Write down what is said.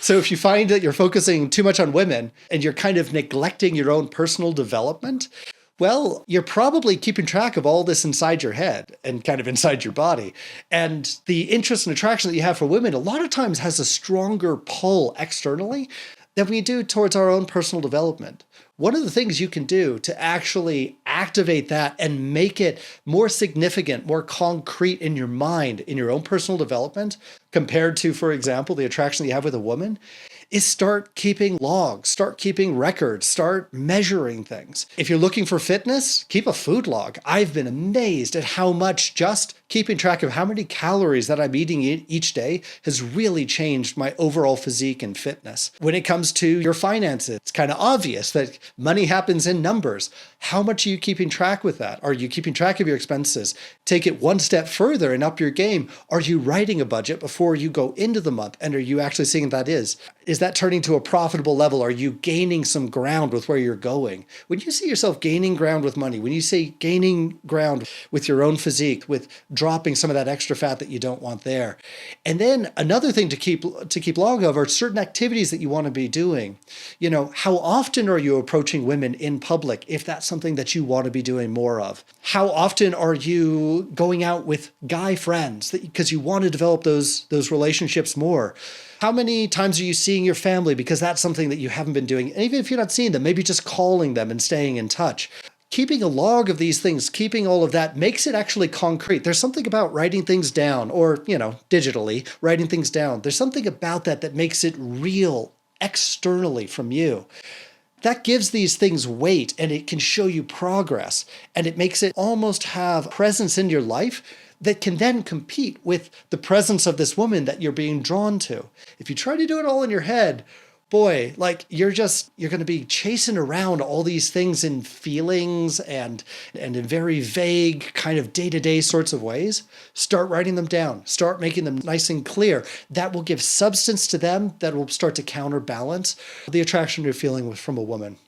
So if you find that you're focusing too much on women and you're kind of neglecting your own personal development, well, you're probably keeping track of all this inside your head and kind of inside your body. And the interest and attraction that you have for women a lot of times has a stronger pull externally than we do towards our own personal development. One of the things you can do to actually activate that and make it more significant, more concrete in your mind, in your own personal development, compared to, for example, the attraction that you have with a woman, is start keeping logs, start keeping records, start measuring things. If you're looking for fitness, keep a food log. I've been amazed at how much just keeping track of how many calories that I'm eating each day has really changed my overall physique and fitness. When it comes to your finances, it's kind of obvious that money happens in numbers. How much are you keeping track with that? Are you keeping track of your expenses? Take it one step further and up your game. Are you writing a budget before you go into the month? And are you actually seeing that is? Is that turning to a profitable level? Are you gaining some ground with where you're going? When you see yourself gaining ground with money, when you say gaining ground with your own physique, with dropping some of that extra fat that you don't want there. And then another thing to keep log of are certain activities that you want to be doing. You know, how often are you approaching women in public if that's something that you want to be doing more of? How often are you going out with guy friends because you want to develop those relationships more? How many times are you seeing your family because that's something that you haven't been doing? And even if you're not seeing them, maybe just calling them and staying in touch. Keeping a log of these things, keeping all of that makes it actually concrete. There's something about writing things down or, digitally writing things down. There's something about that makes it real externally from you. That gives these things weight and it can show you progress and it makes it almost have presence in your life that can then compete with the presence of this woman that you're being drawn to. If you try to do it all in your head, boy, like you're going to be chasing around all these things in feelings and in very vague kind of day-to-day sorts of ways. Start writing them down. Start making them nice and clear. That will give substance to them that will start to counterbalance the attraction you're feeling from a woman.